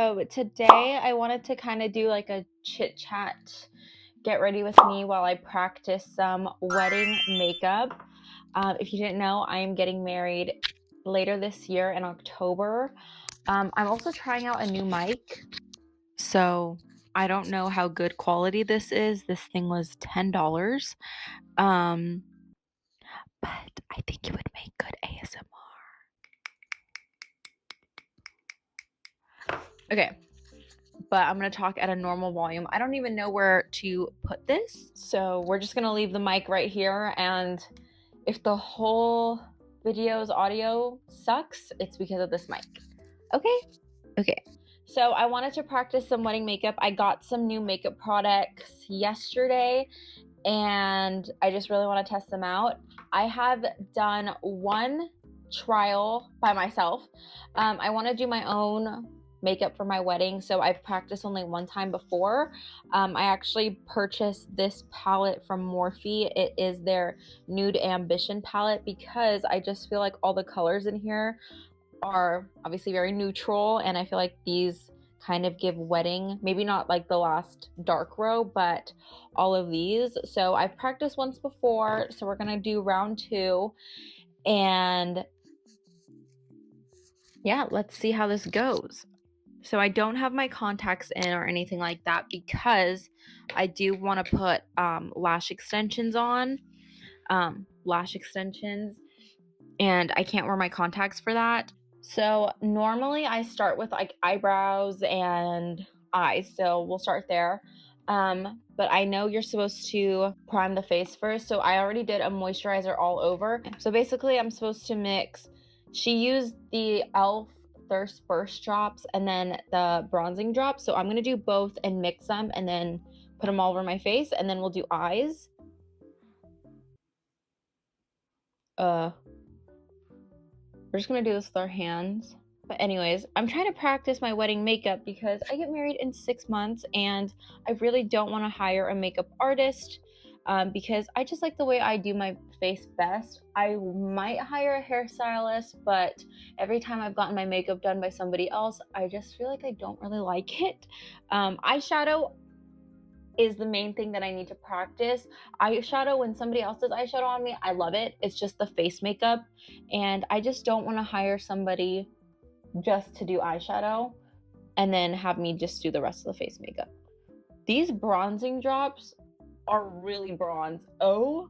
So today I wanted to kind of do like a chit chat, get ready with me while I practice some wedding makeup. If you didn't know, I am getting married later this year in October. I'm also trying out a new mic. So I don't know how good quality this is. This thing was $10. Um, but I think it would make good ASMR. Okay. But I'm going to talk at a normal volume. I don't even know where to put this. So we're just going to leave the mic right here. And if the whole video's audio sucks, it's because of this mic. Okay? Okay. So I wanted to practice some wedding makeup. I got some new makeup products yesterday and I just really want to test them out. I have done one trial by myself. I want to do my own makeup for my wedding, so I've practiced only one time before. I actually purchased this palette from Morphe. It is their Nude Ambition palette because I just feel like all the colors in here are obviously very neutral, and I feel like these kind of give wedding, maybe not like the last dark row, but all of these. So I've practiced once before, so we're gonna do round 2, and yeah, let's see how this goes. So I don't have my contacts in or anything like that because I do want to put lash extensions on, and I can't wear my contacts for that. So normally I start with like eyebrows and eyes, so we'll start there. But I know you're supposed to prime the face first, so I already did a moisturizer all over. So basically I'm supposed to mix, she used the e.l.f. Thirst Burst drops and then the bronzing drops, so I'm gonna do both and mix them and then put them all over my face, and then we'll do eyes. We're just gonna do this with our hands. But anyways, I'm trying to practice my wedding makeup because I get married in 6 months and I really don't want to hire a makeup artist because I just like the way I do my face best. I might hire a hairstylist, but every time I've gotten my makeup done by somebody else, I just feel like I don't really like it. Eyeshadow is the main thing that I need to practice. Eyeshadow, when somebody else does eyeshadow on me, I love it. It's just the face makeup, and I just don't want to hire somebody just to do eyeshadow and then have me just do the rest of the face makeup. These bronzing drops are really bronze. OMG.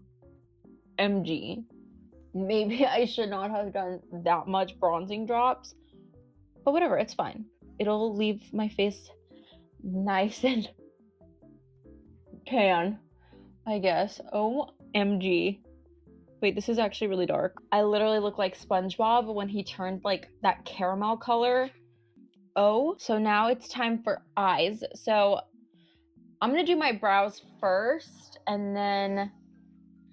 Maybe I should not have done that much bronzing drops, but whatever, it's fine. It'll leave my face nice and tan, I guess. OMG. Wait, this is actually really dark. I literally look like SpongeBob when he turned like that caramel color. So now it's time for eyes. So I'm gonna do my brows first and then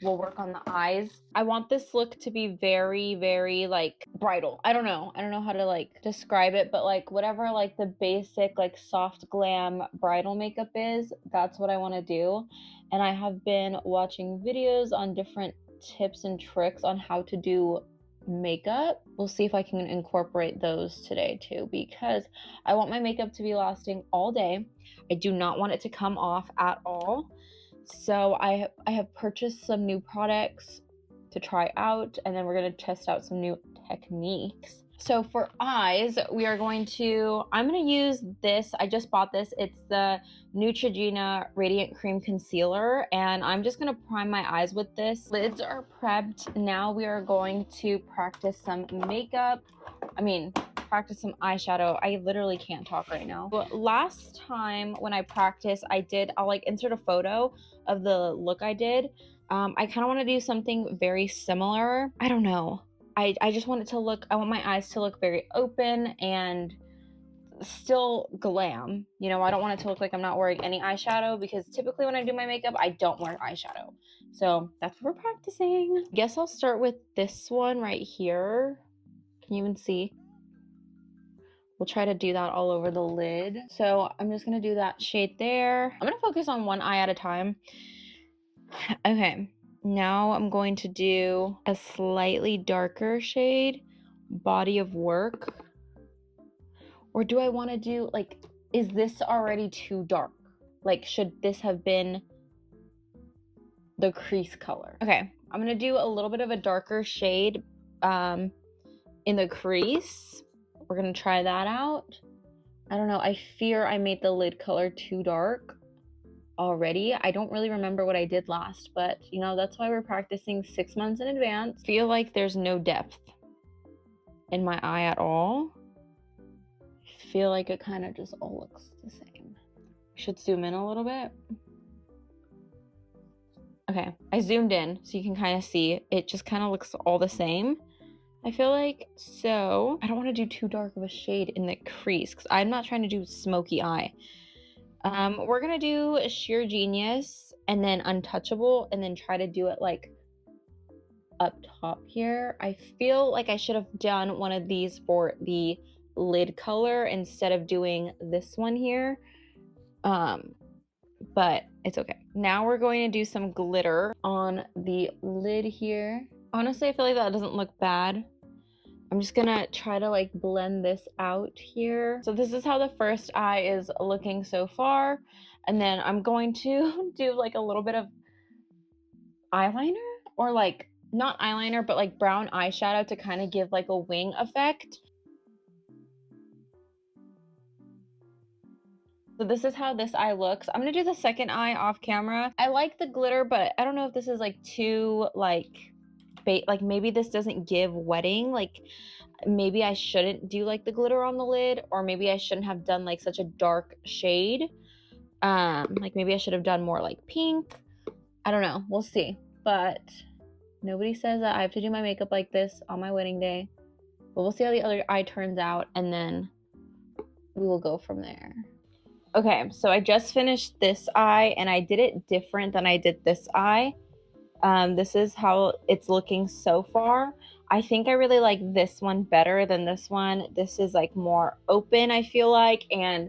we'll work on the eyes. I want this look to be very, very like bridal. I don't know how to like describe it, but like whatever like the basic like soft glam bridal makeup is, that's what I want to do. And I have been watching videos on different tips and tricks on how to do makeup. We'll see if I can incorporate those today too, because I want my makeup to be lasting all day. I do not want it to come off at all. So I have purchased some new products to try out, and then we're going to test out some new techniques. So for eyes, I'm going to use this. I just bought this. It's the Neutrogena Radiant Cream Concealer, and I'm just going to prime my eyes with this. Lids are prepped. Now we are going to practice some makeup. Practice some eyeshadow. I literally can't talk right now. But last time when I practiced, I'll like insert a photo of the look I did. I kind of want to do something very similar. I don't know. I just want it to look, I want my eyes to look very open and still glam. You know, I don't want it to look like I'm not wearing any eyeshadow, because typically when I do my makeup, I don't wear eyeshadow. So that's what we're practicing. Guess I'll start with this one right here. Can you even see? We'll try to do that all over the lid. So I'm just gonna do that shade there. I'm gonna focus on one eye at a time. Okay, now I'm going to do a slightly darker shade, Body of Work. Or do I want to do, like, is this already too dark? Like, should this have been the crease color? Okay, I'm gonna do a little bit of a darker shade in the crease. We're gonna try that out. I don't know, I fear I made the lid color too dark already. I don't really remember what I did last, but you know, that's why we're practicing 6 months in advance. Feel like there's no depth in my eye at all. Feel like it kind of just all looks the same. Should zoom in a little bit. Okay, I zoomed in so you can kind of see it just kind of looks all the same, I feel like. So I don't want to do too dark of a shade in the crease because I'm not trying to do smoky eye. We're gonna do Sheer Genius and then Untouchable and then try to do it like up top here. I feel like I should have done one of these for the lid color instead of doing this one here. But it's okay. Now we're going to do some glitter on the lid here. Honestly, I feel like that doesn't look bad. I'm just gonna try to like blend this out here. So this is how the first eye is looking so far. And then I'm going to do like a little bit of eyeliner, or like not eyeliner, but like brown eyeshadow to kind of give like a wing effect. So this is how this eye looks. I'm gonna do the second eye off camera. I like the glitter, but I don't know if this is like too like maybe this doesn't give wedding. Like maybe I shouldn't do like the glitter on the lid, or maybe I shouldn't have done like such a dark shade. Like maybe I should have done more like pink. I don't know, we'll see. But nobody says that I have to do my makeup like this on my wedding day. But we'll see how the other eye turns out, and then we will go from there. Okay, so I just finished this eye, and I did it different than I did this eye. This is how it's looking so far. I think I really like this one better than this one. This is like more open, I feel like, and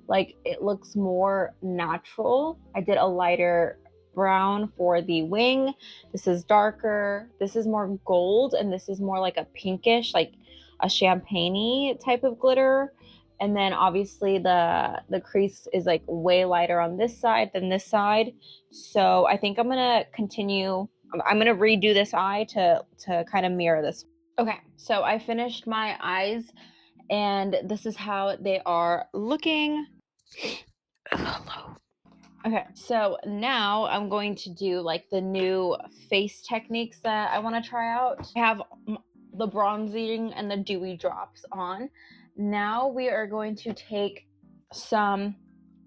like it looks more natural. I did a lighter brown for the wing. This is darker. This is more gold, and this is more like a pinkish, like a champagne-y type of glitter. And then obviously the crease is like way lighter on this side than this side. So I think I'm gonna continue. I'm gonna redo this eye to kind of mirror this. Okay, so I finished my eyes, and this is how they are looking. Hello. Okay, so now I'm going to do like the new face techniques that I want to try out. I have the bronzing and the dewy drops on. Now we are going to take some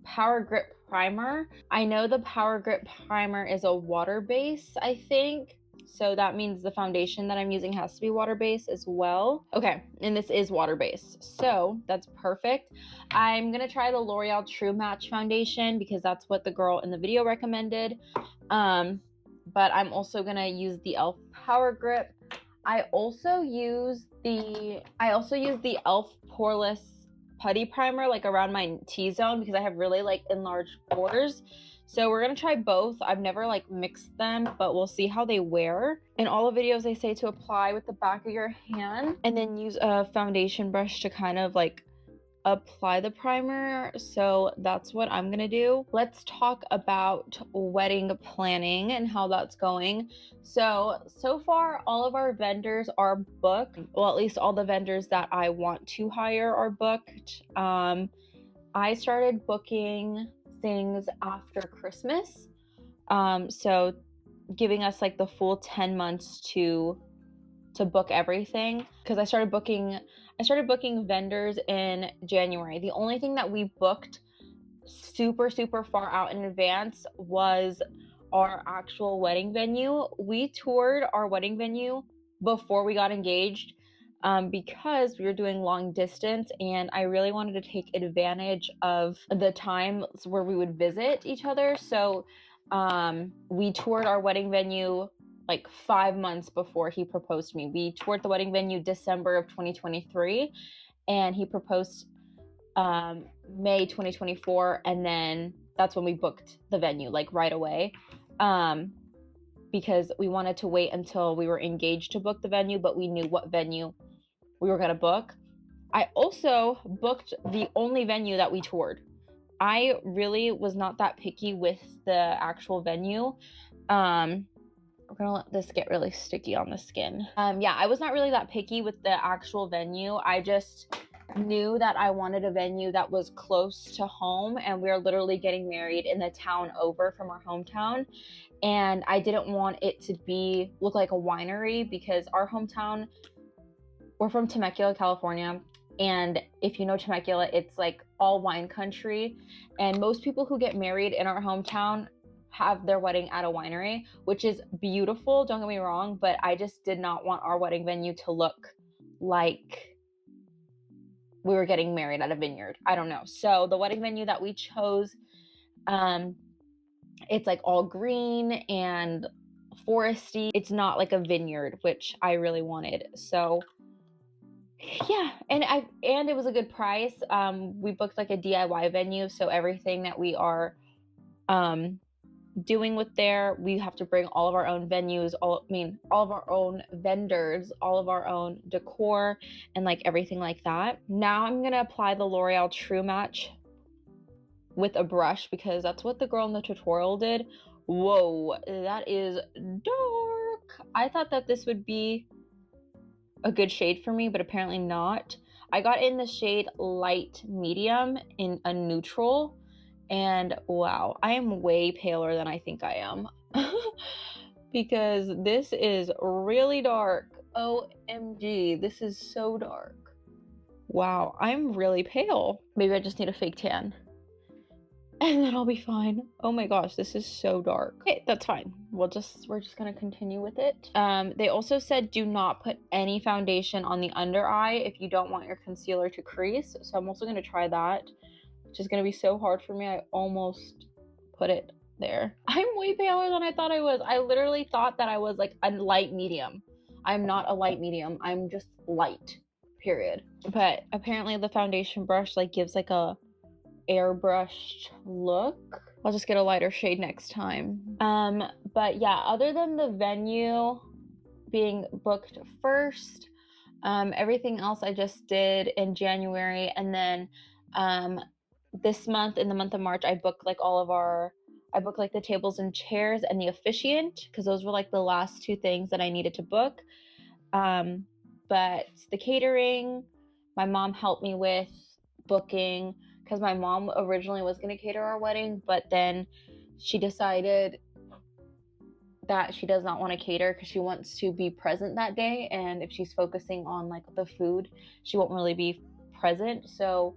Power Grip primer. I know the Power Grip primer is a water base, I think. So that means the foundation that I'm using has to be water based as well. Okay, and this is water based, so that's perfect. I'm gonna try the L'Oreal True Match foundation because that's what the girl in the video recommended. But I'm also gonna use the e.l.f. Power Grip. I also use the e.l.f. Poreless putty primer like around my T-zone because I have really like enlarged pores. So we're gonna try both. I've never like mixed them, but we'll see how they wear. In all the videos they say to apply with the back of your hand and then use a foundation brush to kind of like apply the primer. So that's what I'm gonna do. Let's talk about wedding planning and how that's going. So far all of our vendors are booked. Well, at least all the vendors that I want to hire are booked. I started booking things after Christmas, so giving us like the full 10 months to book everything, because I started booking vendors in January. The only thing that we booked super far out in advance was our actual wedding venue. We toured our wedding venue before we got engaged, because we were doing long distance, and I really wanted to take advantage of the times where we would visit each other. So we toured our wedding venue like 5 months before he proposed to me. We toured the wedding venue December of 2023, and he proposed May 2024, and then that's when we booked the venue like right away, because we wanted to wait until we were engaged to book the venue, but we knew what venue we were going to book. I also booked the only venue that we toured. I really was not that picky with the actual venue. We're gonna let this get really sticky on the skin. Yeah, I was not really that picky with the actual venue. I just knew that I wanted a venue that was close to home, and we are literally getting married in the town over from our hometown. And I didn't want it to look like a winery, because our hometown, we're from Temecula, California. And if you know Temecula, it's like all wine country. And most people who get married in our hometown have their wedding at a winery, which is beautiful, don't get me wrong, but I just did not want our wedding venue to look like we were getting married at a vineyard. I don't know. So the wedding venue that we chose, it's like all green and foresty. It's not like a vineyard, which I really wanted. So yeah, and it was a good price. We booked like a DIY venue, so everything that we are doing with there, we have to bring all of our own all of our own vendors, all of our own decor, and like everything like that. Now I'm gonna apply the L'Oreal True Match with a brush, because that's what the girl in the tutorial did. Whoa, that is dark. I thought that this would be a good shade for me, but apparently not. I got in the shade light medium in a neutral, and wow, I am way paler than I think I am. Because this is really dark. OMG, this is so dark. Wow, I'm really pale. Maybe I just need a fake tan, and then I'll be fine. Oh my gosh, this is so dark. Okay, that's fine. We're just gonna continue with it. They also said do not put any foundation on the under eye if you don't want your concealer to crease. So I'm also gonna try that, which is gonna be so hard for me. I almost put it there. I'm way paler than I thought I was. I literally thought that I was like a light medium. I'm not a light medium. I'm just light, period. But apparently the foundation brush like gives like a airbrushed look. I'll just get a lighter shade next time. But yeah, other than the venue being booked first, everything else I just did in January. And then this month, in the month of March, I booked like the tables and chairs and the officiant, because those were like the last two things that I needed to book. But the catering, my mom helped me with booking, because my mom originally was going to cater our wedding, but then she decided that she does not want to cater because she wants to be present that day, and if she's focusing on like the food, she won't really be present. So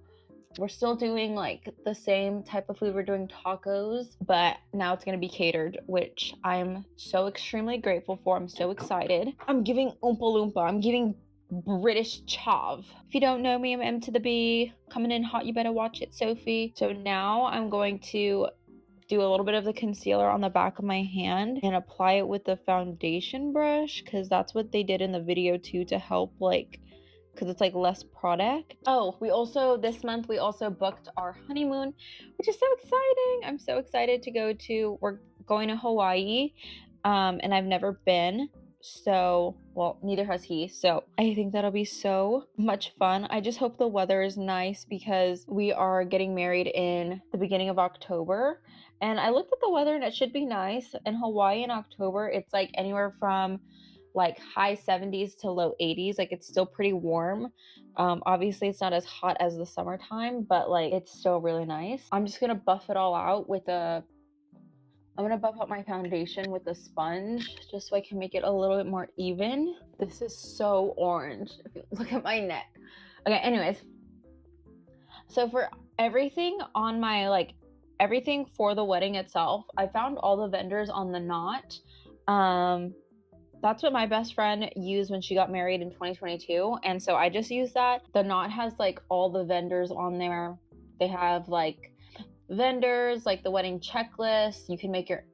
we're still doing like the same type of food. We're doing tacos, but now it's going to be catered, which I'm so extremely grateful for. I'm so excited. I'm giving Oompa Loompa. I'm giving British chav. If you don't know me, I'm M to the B. Coming in hot, you better watch it, Sophie. So now I'm going to do a little bit of the concealer on the back of my hand and apply it with the foundation brush, because that's what they did in the video too, to help like, because it's like less product. Oh, this month we also booked our honeymoon, which is so exciting. I'm so excited to we're going to Hawaii, and I've never been. So, well, neither has he. So I think that'll be so much fun. I just hope the weather is nice, because we are getting married in the beginning of October. And I looked at the weather and it should be nice. In Hawaii in October, it's like anywhere from like high 70s to low 80s. Like it's still pretty warm. Obviously it's not as hot as the summertime, but like it's still really nice. I'm just gonna buff it all out I'm gonna buff out my foundation with a sponge just so I can make it a little bit more even. This is so orange. If you look at my neck. Okay, anyways. So for everything on my everything for the wedding itself, I found all the vendors on The Knot. That's what my best friend used when she got married in 2022. And so I just used that. The Knot has like all the vendors on there. They have like vendors, like the wedding checklist. You can make your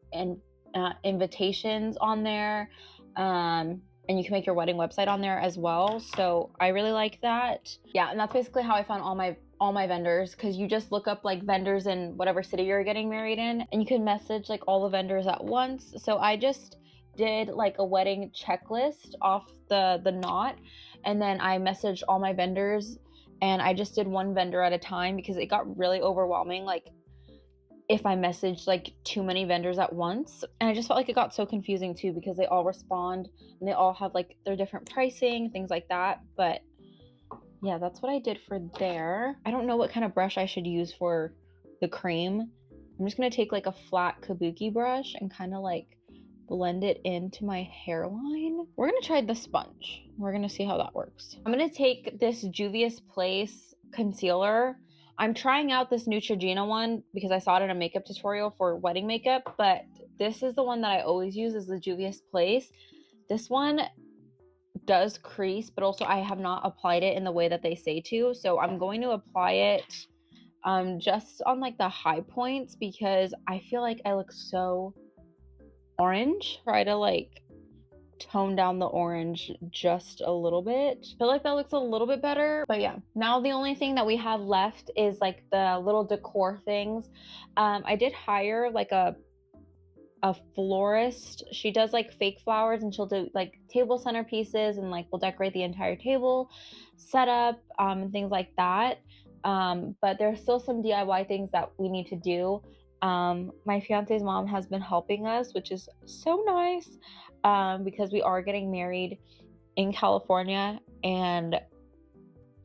invitations on there. And you can make your wedding website on there as well. So I really like that. Yeah, and that's basically how I found all my vendors, because you just look up like vendors in whatever city you're getting married in, and you can message like all the vendors at once. So I just did like a wedding checklist off the Knot, and then I messaged all my vendors and I just did one vendor at a time because it got really overwhelming, like if I messaged like too many vendors at once. And I just felt like it got so confusing too, because they all respond and they all have like their different pricing, things like that. But yeah, that's what I did for there. I don't know what kind of brush I should use for the cream. I'm just gonna take like a flat kabuki brush and kind of like blend it into my hairline. We're gonna try the sponge. We're gonna see how that works. I'm gonna take this Juvia's Place concealer. I'm trying out this Neutrogena one because I saw it in a makeup tutorial for wedding makeup, but this is the one that I always use, is the Juvia's Place. This one does crease, but also I have not applied it in the way that they say to, so I'm going to apply it just on like the high points because I feel like I look so orange. Try to like tone down the orange just a little bit. I feel like that looks a little bit better. But yeah, now the only thing that we have left is like the little decor things. I did hire like a florist. She does like fake flowers, and she'll do like table centerpieces, and like we'll decorate the entire table setup and things like that. But there's still some DIY things that we need to do. My fiance's mom has been helping us, which is so nice, because we are getting married in California and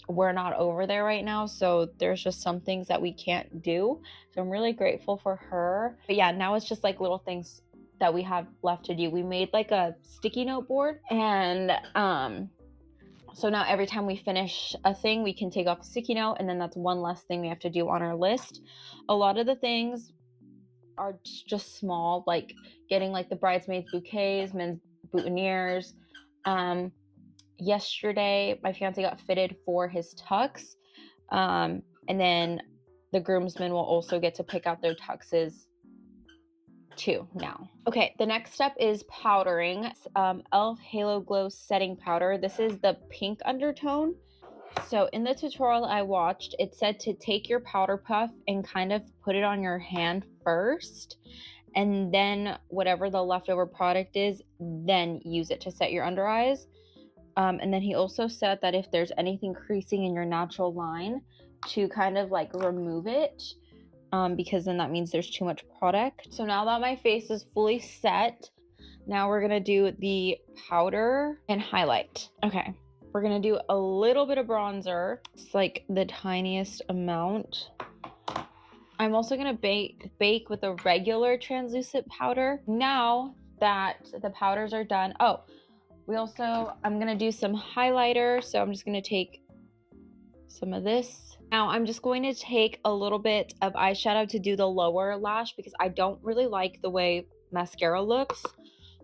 we're not over there right now, so there's just some things that we can't do. So I'm really grateful for her. But yeah, now it's just like little things that we have left to do. We made like a sticky note board, and so now every time we finish a thing, we can take off a sticky note, and then that's one less thing we have to do on our list. A lot of the things are just small, like getting like the bridesmaids bouquets, men's boutonnieres. Yesterday my fiance got fitted for his tux, and then the groomsmen will also get to pick out their tuxes too now. Okay, the next step is powdering. Elf Halo Glow setting powder. This is the pink undertone. So in the tutorial I watched, it said to take your powder puff and kind of put it on your hand first, and then whatever the leftover product is, then use it to set your under eyes. And then he also said that if there's anything creasing in your natural line, to kind of like remove it, because then that means there's too much product. So now that my face is fully set, now we're gonna do the powder and highlight. Okay, we're gonna do a little bit of bronzer. It's like the tiniest amount. I'm also gonna bake with a regular translucent powder. Now that the powders are done, I'm gonna do some highlighter, so I'm just gonna take some of this. Now I'm just going to take a little bit of eyeshadow to do the lower lash because I don't really like the way mascara looks.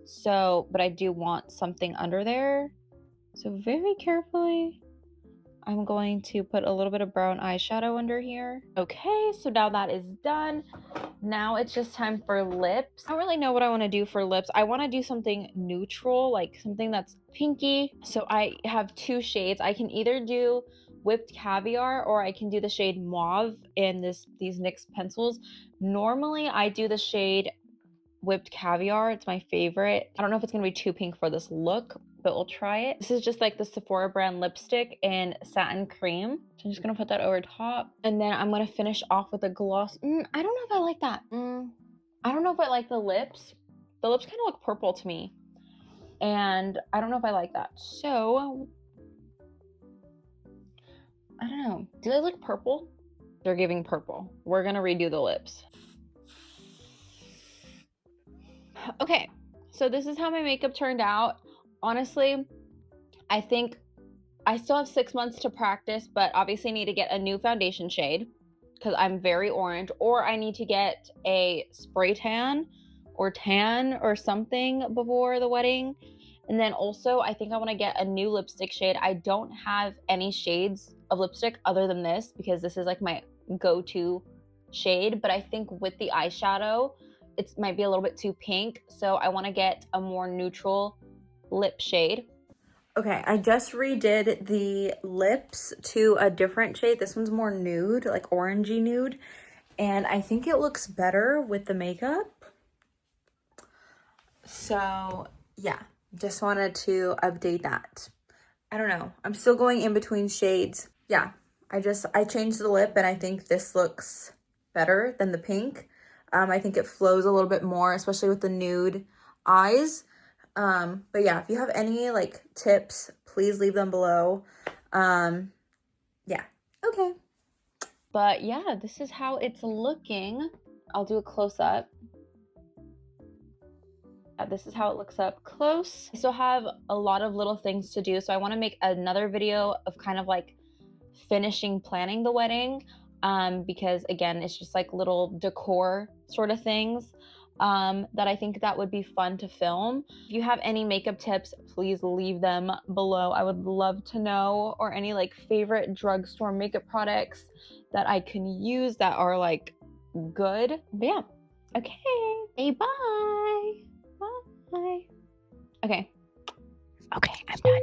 So, but I do want something under there. So very carefully, I'm going to put a little bit of brown eyeshadow under here. Okay, so now that is done. Now it's just time for lips. I don't really know what I want to do for lips. I want to do something neutral, like something that's pinky. So I have two shades. I can either do Whipped Caviar or I can do the shade Mauve in these NYX pencils. Normally I do the shade Whipped Caviar. It's my favorite. I don't know if it's gonna be too pink for this look, but we'll try it. This is just like the Sephora brand lipstick in Satin Cream. So I'm just gonna put that over top. And then I'm gonna finish off with a gloss. I don't know if I like that. I don't know if I like the lips. The lips kind of look purple to me. And I don't know if I like that. So, I don't know. Do they look purple? They're giving purple. We're gonna redo the lips. Okay, so this is how my makeup turned out. Honestly, I think I still have 6 months to practice, but obviously I need to get a new foundation shade because I'm very orange, or I need to get a spray tan or something before the wedding. And then also I think I want to get a new lipstick shade. I don't have any shades of lipstick other than this because this is like my go-to shade, but I think with the eyeshadow it might be a little bit too pink, so I want to get a more neutral lip shade. Okay, I just redid the lips to a different shade. This one's more nude, like orangey nude, and I think it looks better with the makeup. So yeah, just wanted to update that. I don't know, I'm still going in between shades. Yeah, I changed the lip and I think this looks better than the pink. I think it flows a little bit more, especially with the nude eyes. But yeah, if you have any like tips, please leave them below. Yeah, okay. But yeah, this is how it's looking. I'll do a close-up. This is how it looks up close. I still have a lot of little things to do, so I want to make another video of kind of like finishing planning the wedding, because again, it's just like little decor sort of things that I think that would be fun to film. If you have any makeup tips, please leave them below. I would love to know, or any like favorite drugstore makeup products that I can use that are like good. But yeah, okay, hey, bye. Bye. Okay. Okay, I'm done.